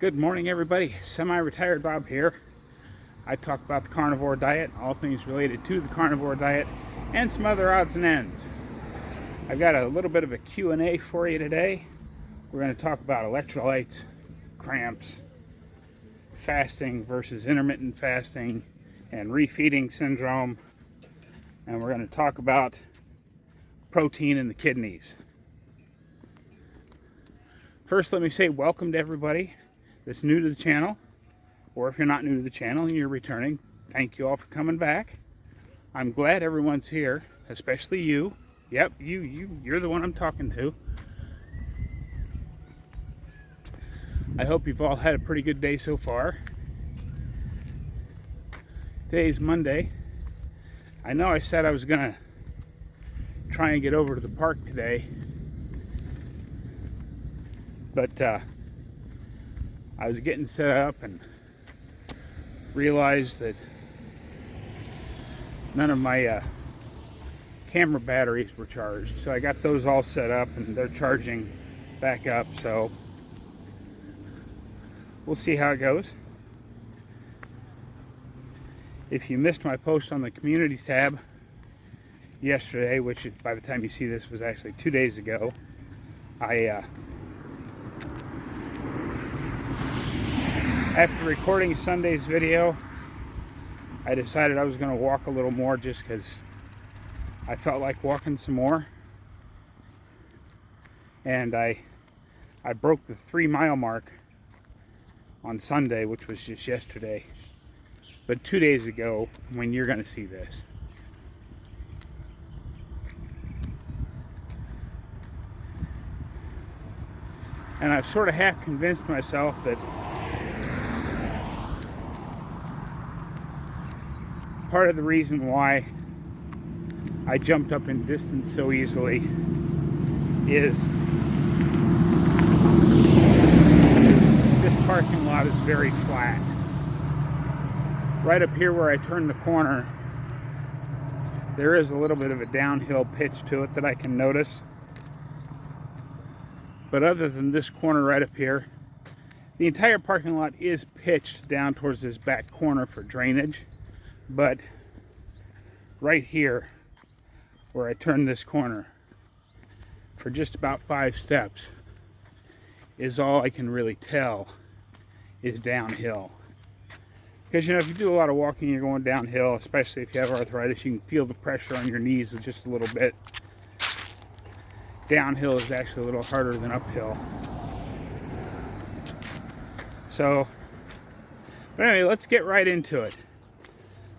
Good morning, everybody. Semi-retired Bob here. I talk about the carnivore diet, all things related to the carnivore diet, and some other odds and ends. I've got a little bit of a Q&A for you today. We're going to talk about electrolytes, cramps, fasting versus intermittent fasting, and refeeding syndrome. And we're going to talk about protein in the kidneys. First, let me say welcome to everybody that's new to the channel, or if you're not new to the channel and you're returning, thank you all for coming back. I'm glad everyone's here, especially you. Yep, you're the one I'm talking to. I hope you've all had a pretty good day so far. Today's Monday. I know I said I was gonna try and get over to the park today, but I was getting set up and realized that none of my camera batteries were charged. So I got those all set up and they're charging back up. So we'll see how it goes. If you missed my post on the community tab yesterday, which by the time you see this was actually 2 days ago, after recording Sunday's video, I decided I was going to walk a little more just because I felt like walking some more. And I broke the 3-mile mark on Sunday, which was just yesterday. But 2 days ago, when you're going to see this. And I've sort of half convinced myself that part of the reason why I jumped up in distance so easily is this parking lot is very flat. Right up here where I turn the corner, there is a little bit of a downhill pitch to it that I can notice. But other than this corner right up here, the entire parking lot is pitched down towards this back corner for drainage. But right here, where I turn this corner, for just about 5 steps, is all I can really tell is downhill. Because, you know, if you do a lot of walking, you're going downhill, especially if you have arthritis, you can feel the pressure on your knees just a little bit. Downhill is actually a little harder than uphill. So, but anyway, let's get right into it.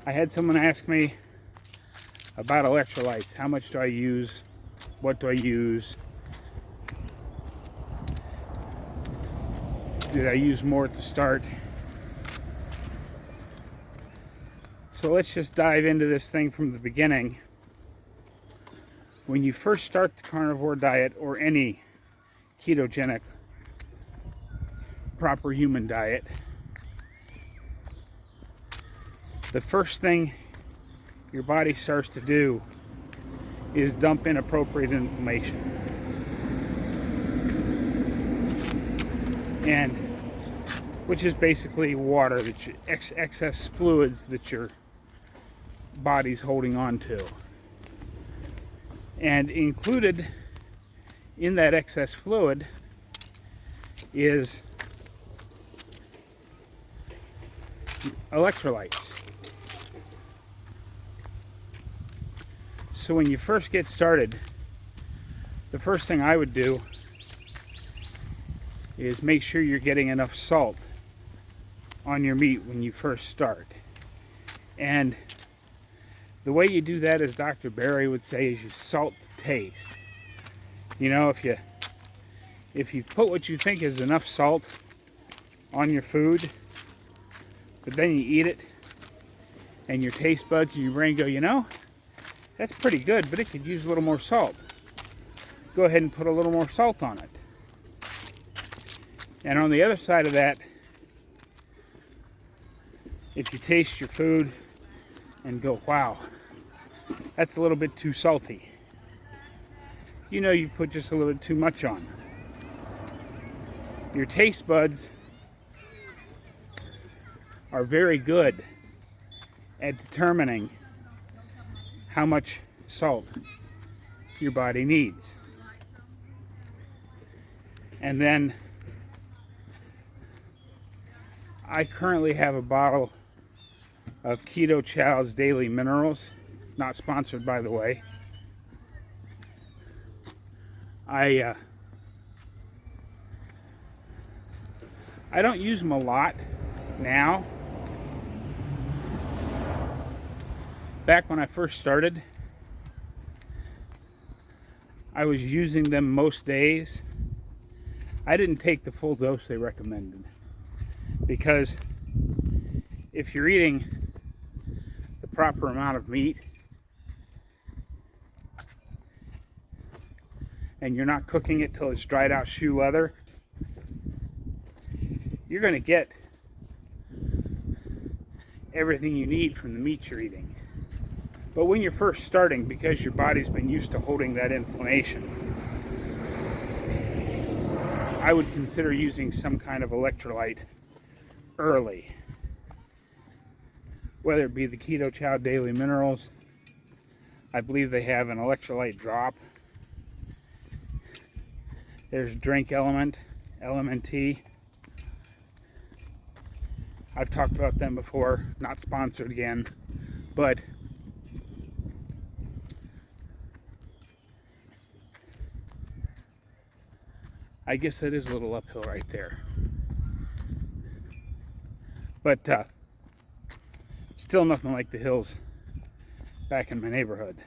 I had someone ask me about electrolytes. How much do I use? What do I use? Did I use more at the start? So let's just dive into this thing from the beginning. When you first start the carnivore diet or any ketogenic proper human diet, the first thing your body starts to do is dump inappropriate inflammation. And which is basically water, that excess fluids that your body's holding on to. And included in that excess fluid is electrolytes. So when you first get started, the first thing I would do is make sure you're getting enough salt on your meat when you first start. And the way you do that, as Dr. Barry would say, is you salt the taste. You know, if you put what you think is enough salt on your food, but then you eat it, and your taste buds and your brain go, you know, that's pretty good, but it could use a little more salt. Go ahead and put a little more salt on it. And on the other side of that, if you taste your food and go, wow, that's a little bit too salty, you know you put just a little bit too much on. Your taste buds are very good at determining how much salt your body needs. And then I currently have a bottle of Keto Chow's Daily Minerals, not sponsored by the way. I don't use them a lot now. Back when I first started, I was using them most days. I didn't take the full dose they recommended because if you're eating the proper amount of meat and you're not cooking it till it's dried out shoe leather, you're going to get everything you need from the meat you're eating. But when you're first starting, because your body's been used to holding that inflammation, I would consider using some kind of electrolyte early. Whether it be the Keto Chow Daily Minerals, I believe they have an electrolyte drop. There's Drink Element, LMNT. I've talked about them before, not sponsored again, but I guess it is a little uphill right there. But still nothing like the hills back in my neighborhood.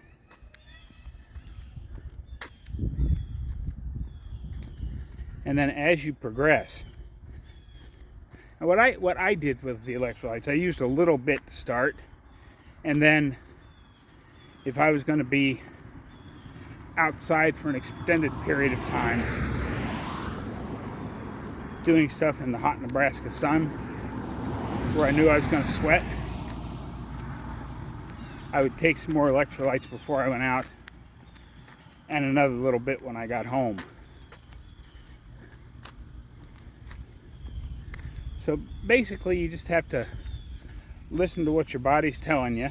And then as you progress, and what I did with the electrolytes, I used a little bit to start, and then if I was going to be outside for an extended period of time doing stuff in the hot Nebraska sun where I knew I was going to sweat, I would take some more electrolytes before I went out and another little bit when I got home. So basically you just have to listen to what your body's telling you,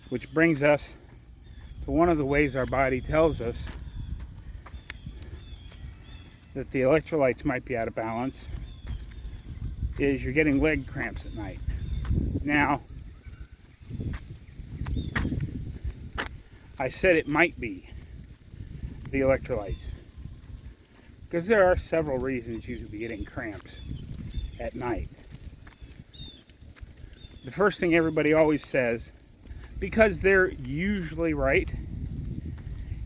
which brings us to one of the ways our body tells us that the electrolytes might be out of balance is you're getting leg cramps at night. Now, I said it might be the electrolytes because there are several reasons you could be getting cramps at night. The first thing everybody always says, because they're usually right,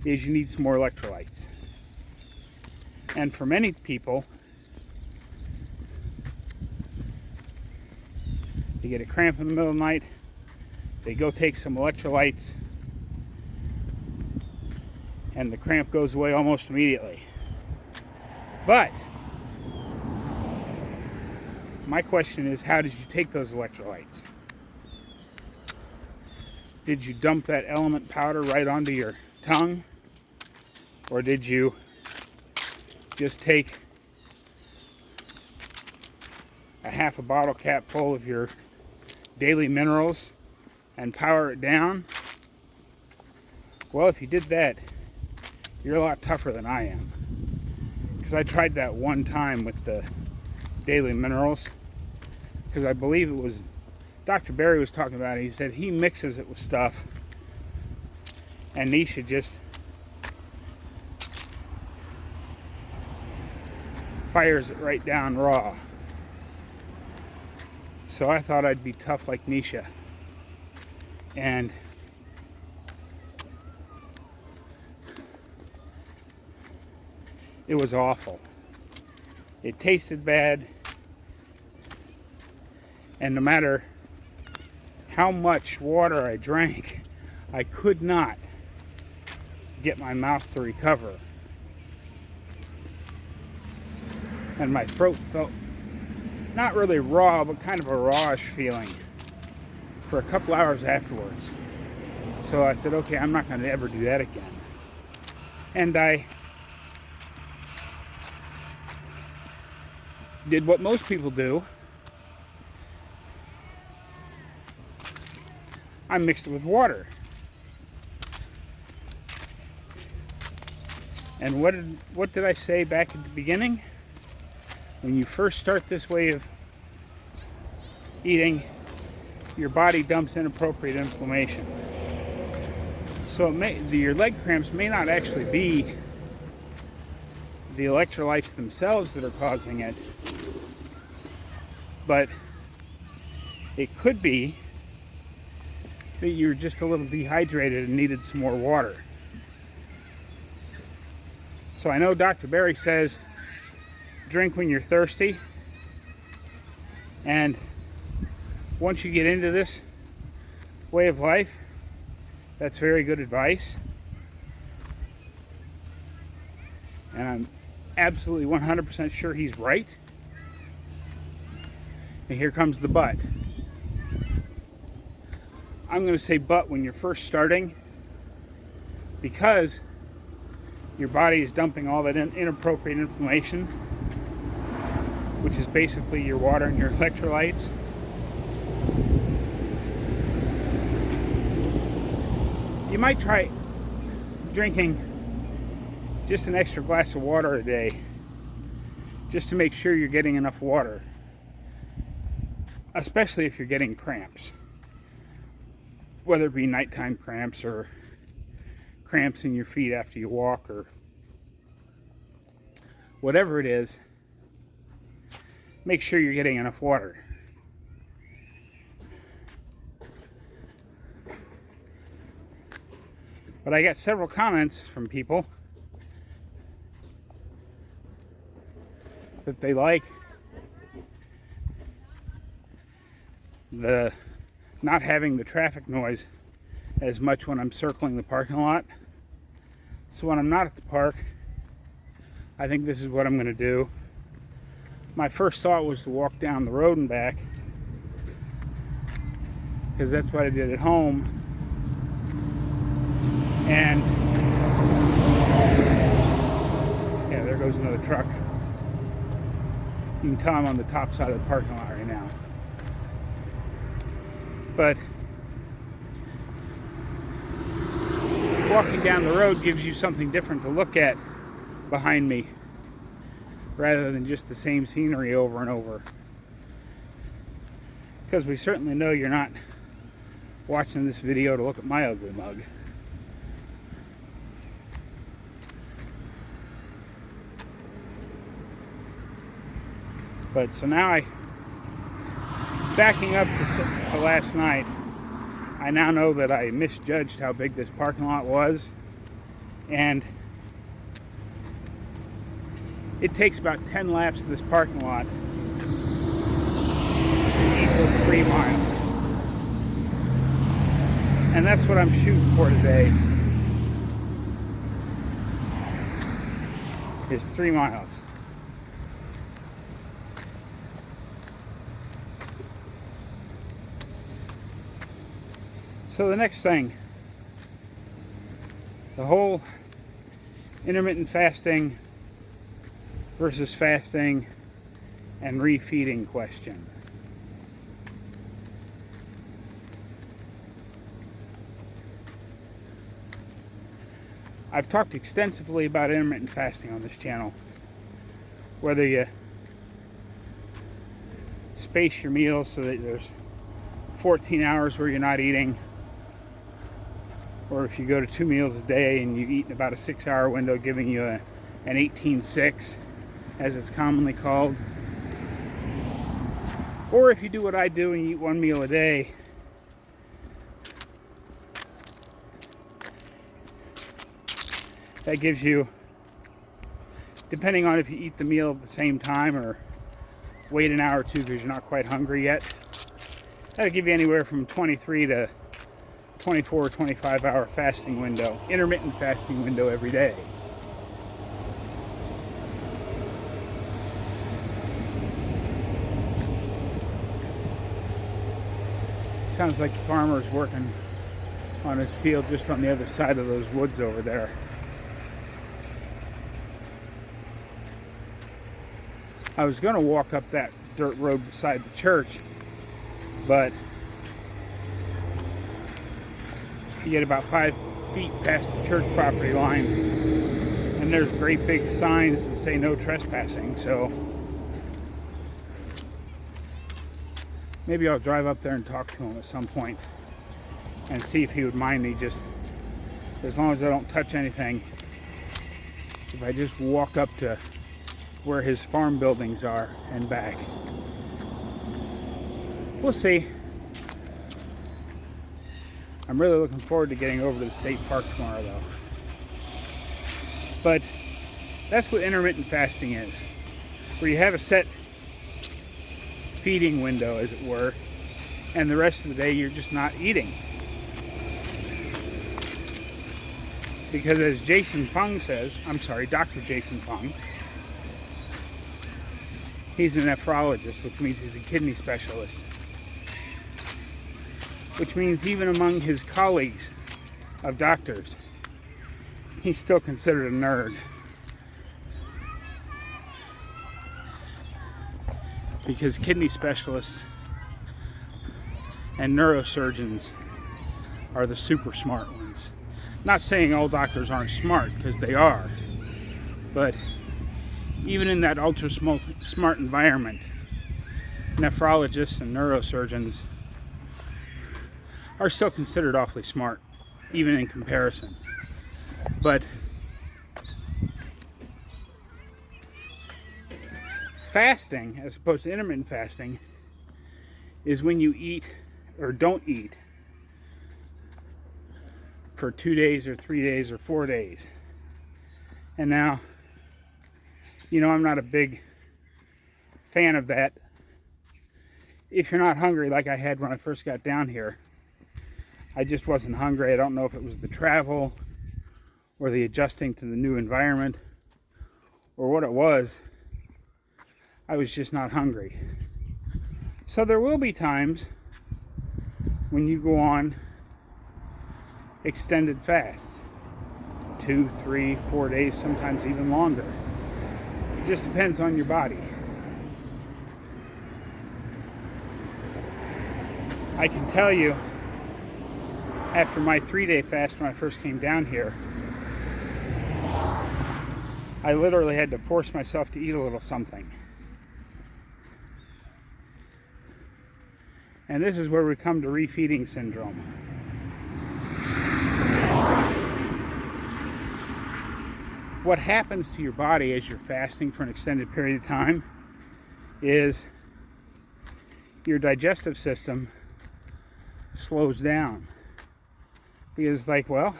is you need some more electrolytes. And for many people, they get a cramp in the middle of the night, they go take some electrolytes, and the cramp goes away almost immediately. But my question is, how did you take those electrolytes? Did you dump that element powder right onto your tongue? Or did you just take a half a bottle cap full of your daily minerals and power it down? Well, if you did that, you're a lot tougher than I am. Because I tried that one time with the daily minerals. Because I believe it was Dr. Barry was talking about it. He said he mixes it with stuff and Nisha just fires it right down raw. So I thought I'd be tough like Nisha. And it was awful. It tasted bad. And no matter how much water I drank, I could not get my mouth to recover. And my throat felt not really raw, but kind of a rawish feeling for a couple hours afterwards. So I said, okay, I'm not going to ever do that again. And did what most people do. I mixed it with water. And what did I say back at the beginning? When you first start this way of eating, your body dumps inappropriate inflammation. So your leg cramps may not actually be the electrolytes themselves that are causing it, but it could be that you're just a little dehydrated and needed some more water. So I know Dr. Berry says drink when you're thirsty, and once you get into this way of life, that's very good advice. And I'm absolutely 100% sure he's right. And here comes the but. I'm going to say but when you're first starting, because your body is dumping all that inappropriate inflammation, which is basically your water and your electrolytes. You might try drinking just an extra glass of water a day, just to make sure you're getting enough water, especially if you're getting cramps, whether it be nighttime cramps or cramps in your feet after you walk or whatever it is. Make sure you're getting enough water. But I got several comments from people that they like the not having the traffic noise as much when I'm circling the parking lot. So when I'm not at the park, I think this is what I'm going to do. My first thought was to walk down the road and back, because that's what I did at home. And yeah, there goes another truck. You can tell I'm on the top side of the parking lot right now. But walking down the road gives you something different to look at behind me, rather than just the same scenery over and over. Because we certainly know you're not watching this video to look at my ugly mug. But so now backing up to last night, I now know that I misjudged how big this parking lot was, and it takes about 10 laps of this parking lot to equal 3 miles. And that's what I'm shooting for today, is 3 miles. So the next thing, the whole intermittent fasting versus fasting and refeeding question. I've talked extensively about intermittent fasting on this channel. Whether you space your meals so that there's 14 hours where you're not eating, or if you go to 2 meals a day and you eat in about a 6-hour window, giving you an 18-6, as it's commonly called. Or if you do what I do and you eat 1 meal a day, that gives you, depending on if you eat the meal at the same time or wait an hour or two because you're not quite hungry yet, that'll give you anywhere from 23 to 24 or 25 hour fasting window, intermittent fasting window every day. Sounds like the farmer's working on his field just on the other side of those woods over there. I was going to walk up that dirt road beside the church, but you get about 5 feet past the church property line, and there's great big signs that say no trespassing, so maybe I'll drive up there and talk to him at some point and see if he would mind me, just as long as I don't touch anything. If I just walk up to where his farm buildings are and back. We'll see. I'm really looking forward to getting over to the state park tomorrow, though. But that's what intermittent fasting is, where you have a set feeding window, as it were, and the rest of the day you're just not eating. Because as Jason Fung says, Dr. Jason Fung, he's a nephrologist, which means he's a kidney specialist. Which means even among his colleagues of doctors, he's still considered a nerd. Because kidney specialists and neurosurgeons are the super smart ones. Not saying all doctors aren't smart, because they are. But even in that ultra smart environment, nephrologists and neurosurgeons are still considered awfully smart, even in comparison. But fasting, as opposed to intermittent fasting, is when you eat or don't eat for 2 days or 3 days or 4 days. And now, I'm not a big fan of that. If you're not hungry, like I had when I first got down here, I just wasn't hungry. I don't know if it was the travel or the adjusting to the new environment or what it was. I was just not hungry. So there will be times when you go on extended fasts, 2, 3, 4 days, sometimes even longer. It just depends on your body. I can tell you, after my 3-day fast when I first came down here, I literally had to force myself to eat a little something. And this is where we come to refeeding syndrome. What happens to your body as you're fasting for an extended period of time is your digestive system slows down. Because it's like, well,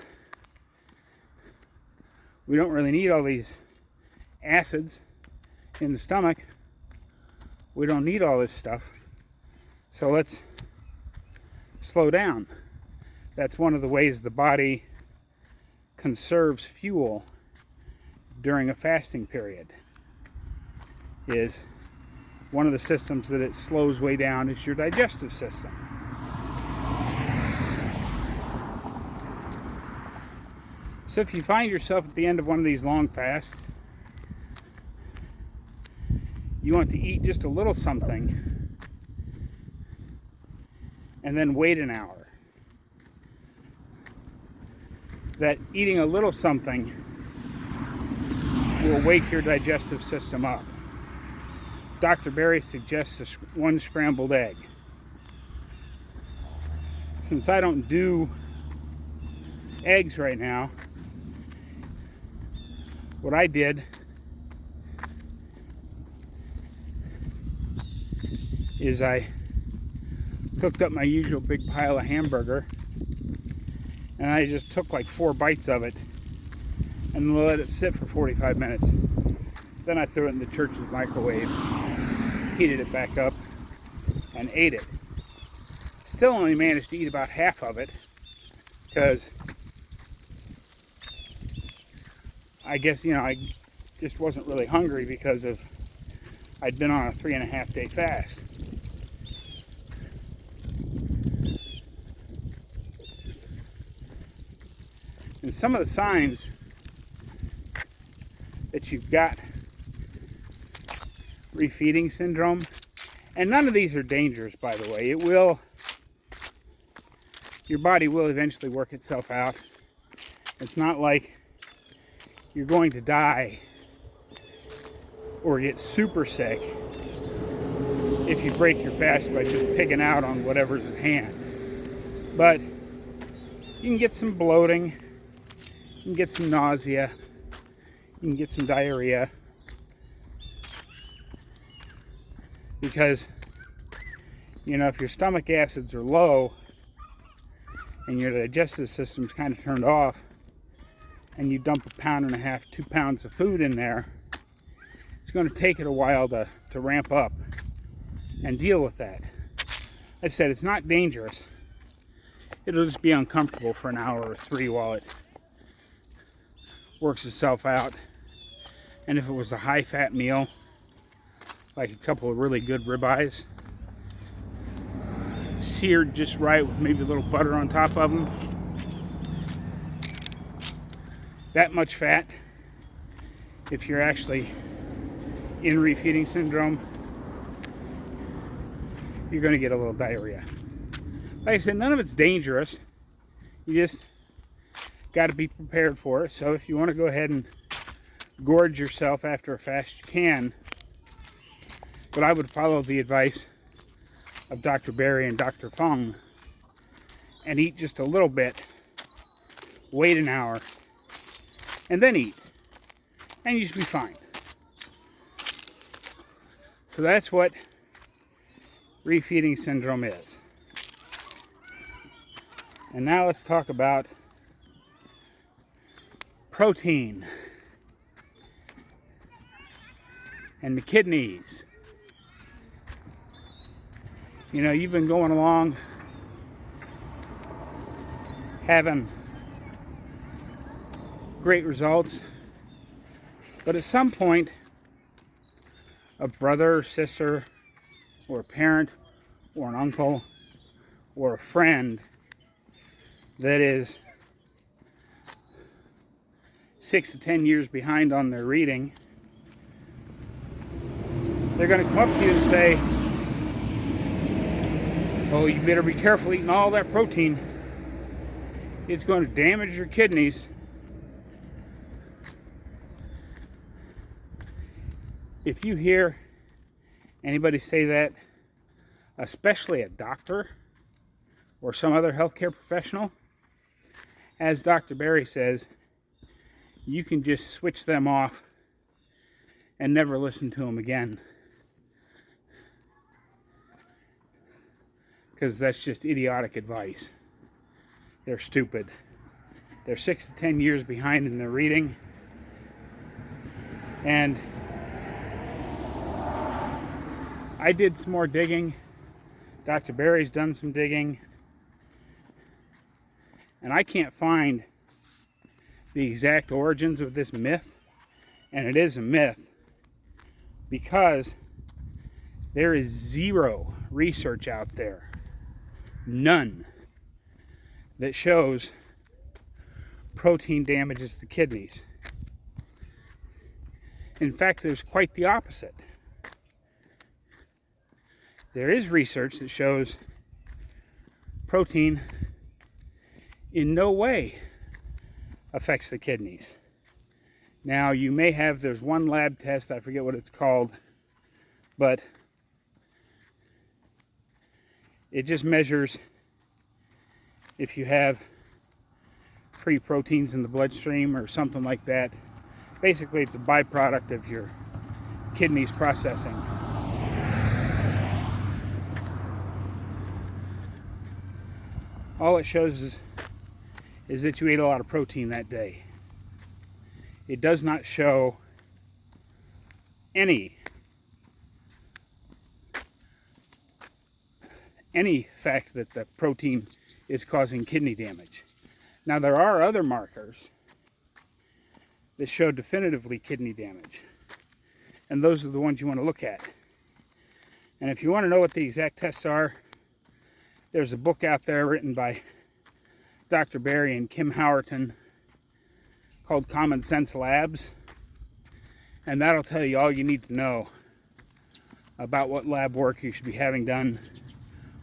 we don't really need all these acids in the stomach. We don't need all this stuff. So let's slow down. That's one of the ways the body conserves fuel during a fasting period. Is one of the systems that it slows way down is your digestive system. So if you find yourself at the end of one of these long fasts, you want to eat just a little something and then wait an hour. That eating a little something will wake your digestive system up. Dr. Berry suggests one scrambled egg. Since I don't do eggs right now, what I did is I cooked up my usual big pile of hamburger, and I just took like 4 bites of it and let it sit for 45 minutes. Then I threw it in the church's microwave, heated it back up, and ate it. Still only managed to eat about half of it, because I guess, I just wasn't really hungry because I'd been on a 3.5 day fast. And some of the signs that you've got refeeding syndrome. And none of these are dangerous, by the way. Your body will eventually work itself out. It's not like you're going to die or get super sick if you break your fast by just picking out on whatever's at hand. But you can get some bloating, you can get some nausea, you can get some diarrhea, because, you know, if your stomach acids are low and your digestive system's kind of turned off, and you dump 1.5 pounds, 2 pounds of food in there, it's going to take it a while to ramp up and deal with that. Like I said, it's not dangerous. It'll just be uncomfortable for an hour or 3 while it works itself out. And if it was a high-fat meal, like a couple of really good ribeyes, seared just right with maybe a little butter on top of them, that much fat, if you're actually in refeeding syndrome, you're going to get a little diarrhea. Like I said, none of it's dangerous. You just got to be prepared for it. So if you want to go ahead and gorge yourself after a fast, you can. But I would follow the advice of Dr. Berry and Dr. Fung and eat just a little bit, wait an hour, and then eat. And you should be fine. So that's what refeeding syndrome is. And now let's talk about protein and the kidneys. You know, you've been going along having great results, but at some point a brother or sister or a parent or an uncle or a friend that is 6 to 10 years behind on their reading, they're going to come up to you and say, oh, you better be careful eating all that protein. It's going to damage your kidneys. If you hear anybody say that, especially a doctor or some other healthcare professional, as Dr. Berry says, you can just switch them off and never listen to them again. Because that's just idiotic advice. They're stupid. They're 6 to 10 years behind in their reading. And I did some more digging. Dr. Berry's done some digging. And I can't find the exact origins of this myth. And it is a myth because there is zero research out there, none, that shows protein damages the kidneys. In fact, there's quite the opposite. There is research that shows protein in no way affects the kidneys. Now, you may have, there's one lab test, I forget what it's called, but it just measures if you have free proteins in the bloodstream or something like that. Basically, it's a byproduct of your kidneys processing. All it shows is that you ate a lot of protein that day. It does not show any fact that the protein is causing kidney damage. Now, there are other markers that show definitively kidney damage, and those are the ones you want to look at. And if you want to know what the exact tests are, there's a book out there written by Dr. Berry and Kim Howerton called Common Sense Labs, and that'll tell you all you need to know about what lab work you should be having done,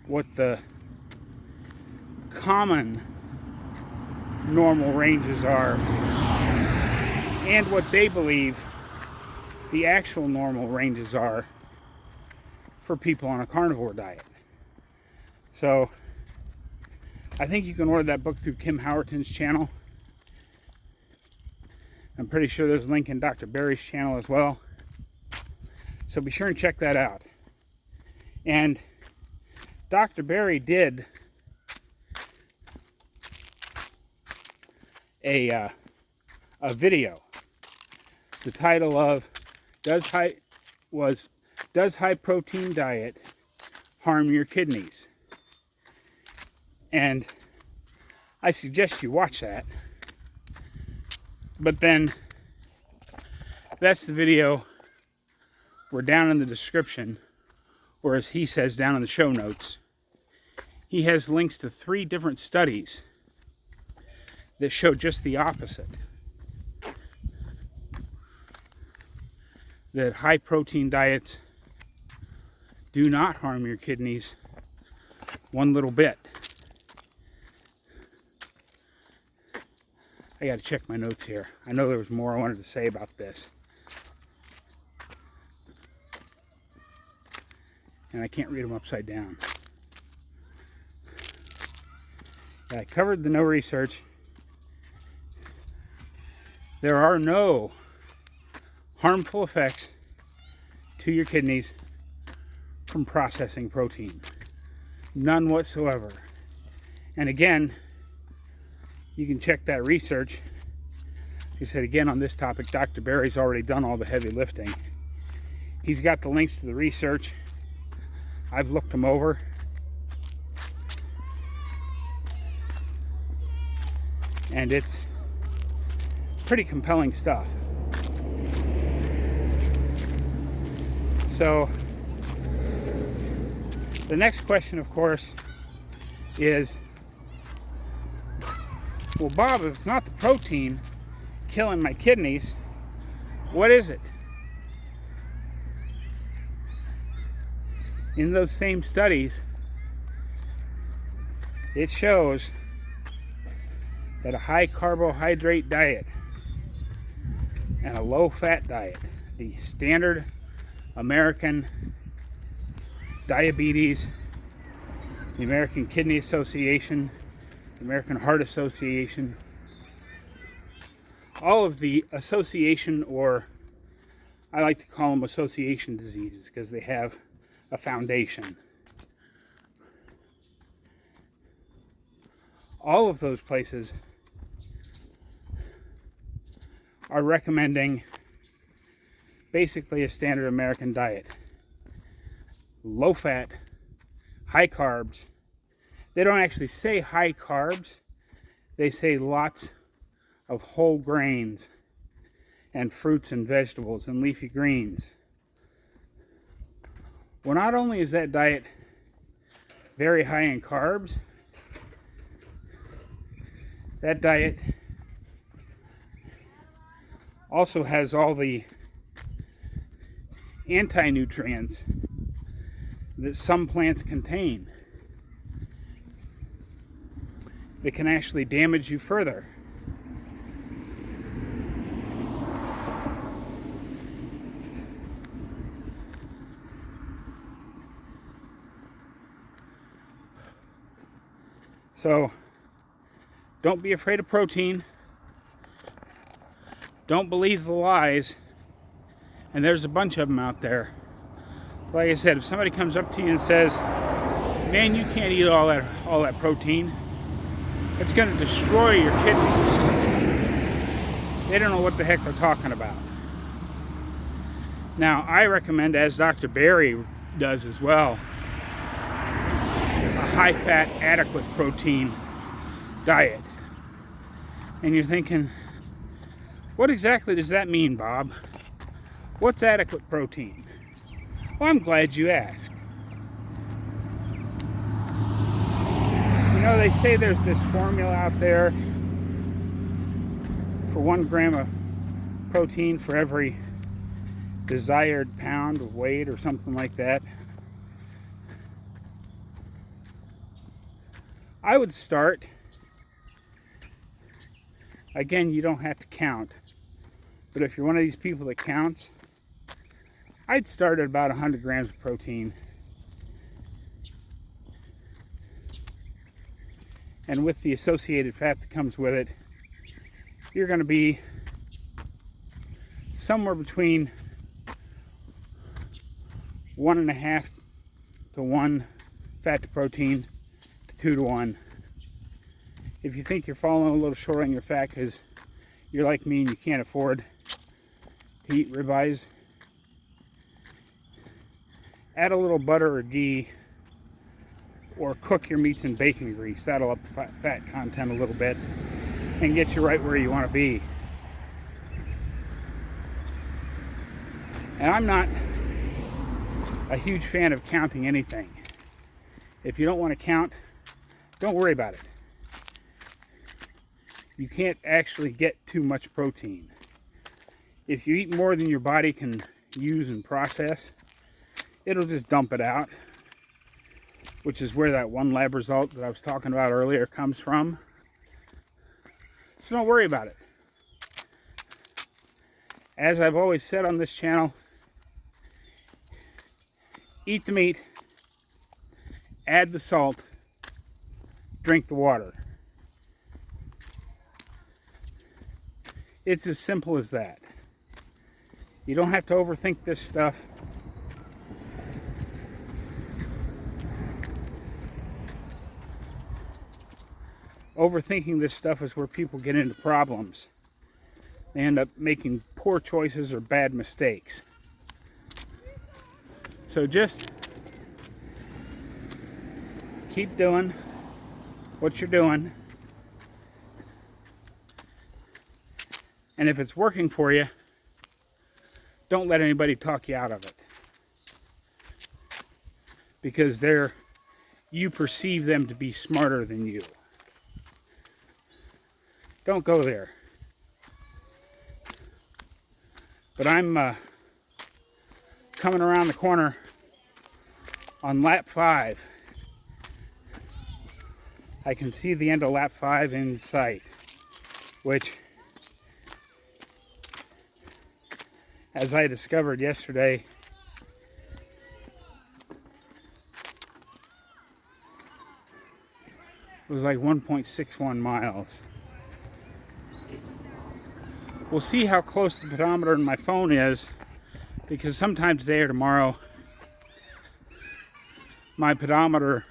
what the common normal ranges are, and what they believe the actual normal ranges are for people on a carnivore diet. So I think you can order that book through Kim Howerton's channel. I'm pretty sure there's a link in Dr. Barry's channel as well. So be sure and check that out. And Dr. Barry did a video. The title of Does High Protein Diet Harm Your Kidneys? And I suggest you watch that. But then that's the video where down in the description, or as he says down in the show notes, he has links to 3 different studies that show just the opposite. That high protein diets do not harm your kidneys one little bit. I got to check my notes here. I know there was more I wanted to say about this. And I can't read them upside down. Yeah, I covered the no research. There are no harmful effects to your kidneys from processing protein. None whatsoever. And again, you can check that research. He said again on this topic, Dr. Barry's already done all the heavy lifting. He's got the links to the research. I've looked them over. And it's pretty compelling stuff. So, the next question, of course, is, well, Bob, if it's not the protein killing my kidneys, what is it? In those same studies, it shows that a high carbohydrate diet and a low fat diet, the standard American diabetes, the American Kidney Association, the American Heart Association, all of the association, or I like to call them association diseases because they have a foundation. All of those places are recommending basically a standard American diet. Low fat, high carbs. They don't actually say high carbs. They say lots of whole grains and fruits and vegetables and leafy greens. Well, not only is that diet very high in carbs, that diet also has all the anti-nutrients that some plants contain that can actually damage you further. So, don't be afraid of protein. Don't believe the lies. And there's a bunch of them out there. Like I said, if somebody comes up to you and says, man, you can't eat all that protein, it's going to destroy your kidneys. They don't know what the heck they're talking about. Now, I recommend, as Dr. Barry does as well, a high-fat, adequate protein diet. And you're thinking, what exactly does that mean, Bob? What's adequate protein? Well, I'm glad you asked. You know, they say there's this formula out there for 1 gram of protein for every desired pound of weight or something like that, I would start, again, you don't have to count, but if you're one of these people that counts, I'd start at about 100 grams of protein. And with the associated fat that comes with it, you're going to be somewhere between 1.5 to 1 fat to protein to 2 to 1. If you think you're falling a little short on your fat because you're like me and you can't afford to eat ribeyes, add a little butter or ghee, or cook your meats in bacon grease. That'll up the fat content a little bit and get you right where you want to be. And I'm not a huge fan of counting anything. If you don't want to count, don't worry about it. You can't actually get too much protein. If you eat more than your body can use and process, it'll just dump it out, which is where that one lab result that I was talking about earlier comes from. So don't worry about it. As I've always said on this channel, eat the meat, add the salt, drink the water. It's as simple as that. You don't have to overthink this stuff. Overthinking this stuff is where people get into problems. They end up making poor choices or bad mistakes. So just keep doing what you're doing. And if it's working for you, don't let anybody talk you out of it. Because you perceive them to be smarter than you. Don't go there. But I'm coming around the corner on lap 5. I can see the end of lap 5 in sight, which, as I discovered yesterday, was like 1.61 miles. We'll see how close the pedometer in my phone is, because sometime today or tomorrow, my pedometer,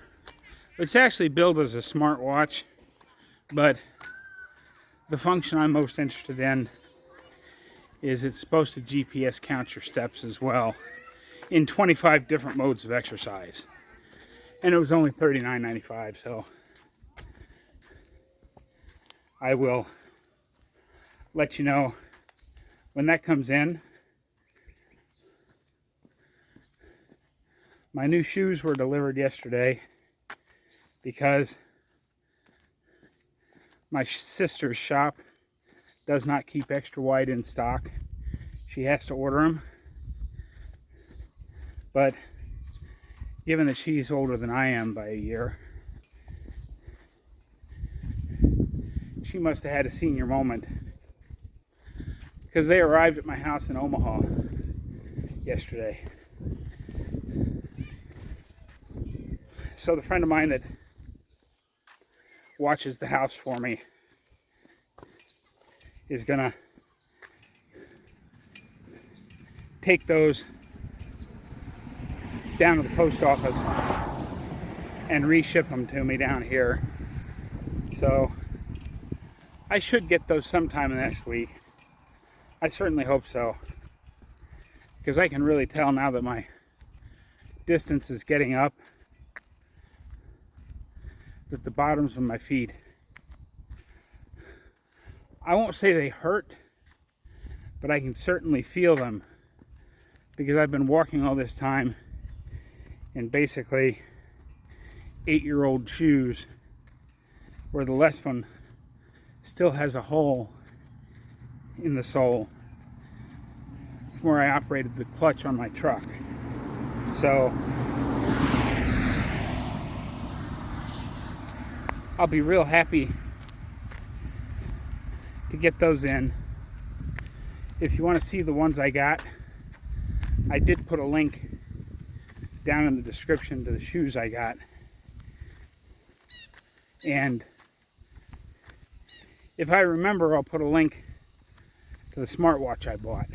it's actually billed as a smartwatch, but the function I'm most interested in is it's supposed to GPS count your steps as well in 25 different modes of exercise. And it was only $39.95, so I will let you know when that comes in. My new shoes were delivered yesterday because my sister's shop does not keep extra wide in stock. She has to order them. But given that she's older than I am by a year, she must have had a senior moment, because they arrived at my house in Omaha yesterday. So the friend of mine that watches the house for me is gonna take those down to the post office and reship them to me down here. So I should get those sometime next week. I certainly hope so, because I can really tell now that my distance is getting up that the bottoms of my feet, I won't say they hurt, but I can certainly feel them, because I've been walking all this time in basically 8-year-old shoes, where the left one still has a hole in the sole from where I operated the clutch on my truck. So I'll be real happy to get those in. If you want to see the ones I got, I did put a link down in the description to the shoes I got. And if I remember, I'll put a link to the smartwatch I bought.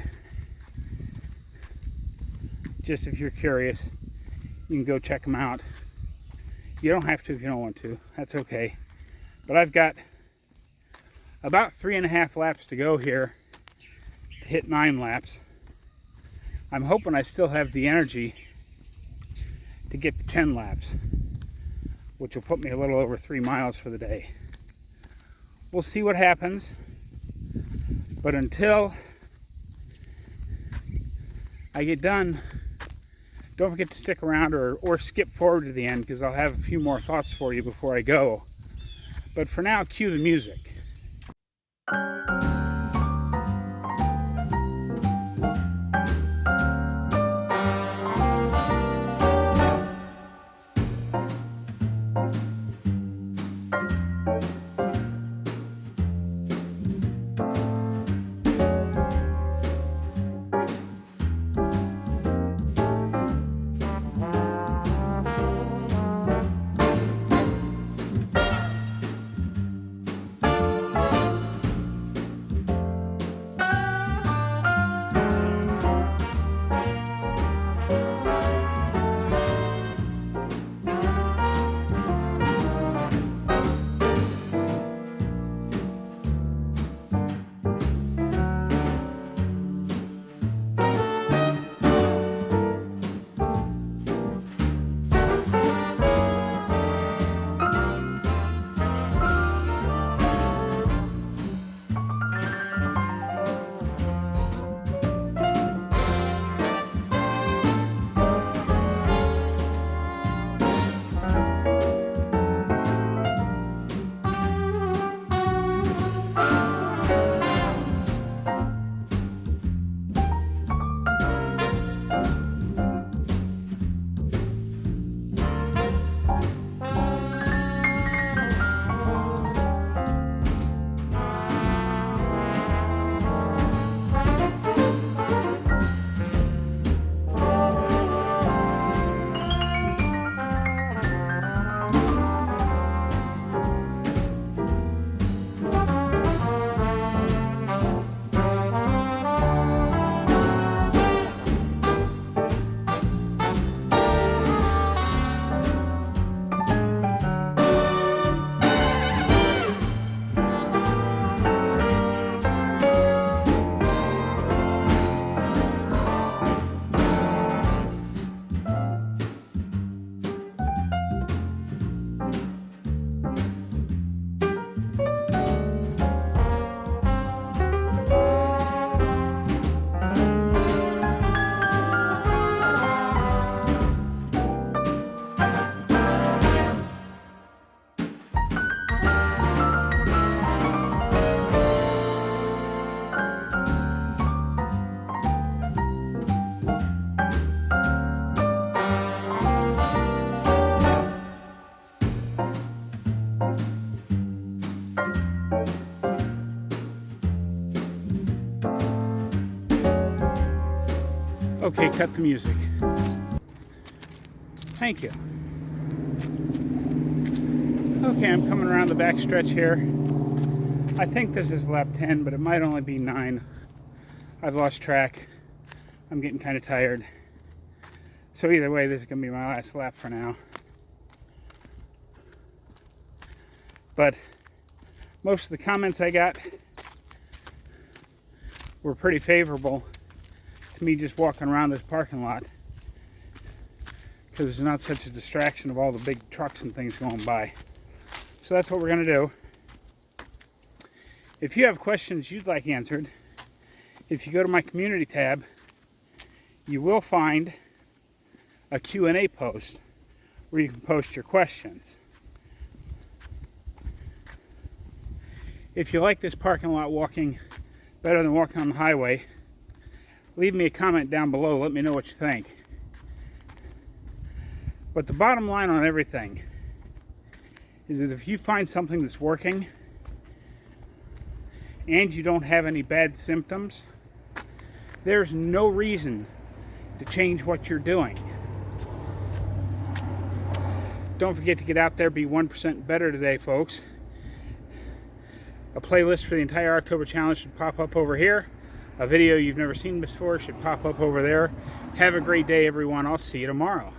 Just if you're curious, you can go check them out. You don't have to if you don't want to. That's okay. But I've got about 3.5 laps to go here to hit 9 laps. I'm hoping I still have the energy to get to 10 laps, which will put me a little over 3 miles for the day. We'll see what happens. But until I get done, don't forget to stick around or skip forward to the end, because I'll have a few more thoughts for you before I go. But for now, cue the music. Okay, cut the music. Thank you. Okay, I'm coming around the back stretch here. I think this is lap 10, but it might only be 9. I've lost track. I'm getting kind of tired. So either way, this is going to be my last lap for now. But most of the comments I got were pretty favorable to me just walking around this parking lot, because there's not such a distraction of all the big trucks and things going by. So that's what we're going to do. If you have questions you'd like answered, if you go to my community tab, you will find a Q&A post where you can post your questions. If you like this parking lot walking better than walking on the highway, leave me a comment down below. Let me know what you think. But the bottom line on everything is that if you find something that's working and you don't have any bad symptoms, there's no reason to change what you're doing. Don't forget to get out there, be 1% better today, folks. A playlist for the entire October challenge should pop up over here. A video you've never seen before should pop up over there. Have a great day, everyone. I'll see you tomorrow.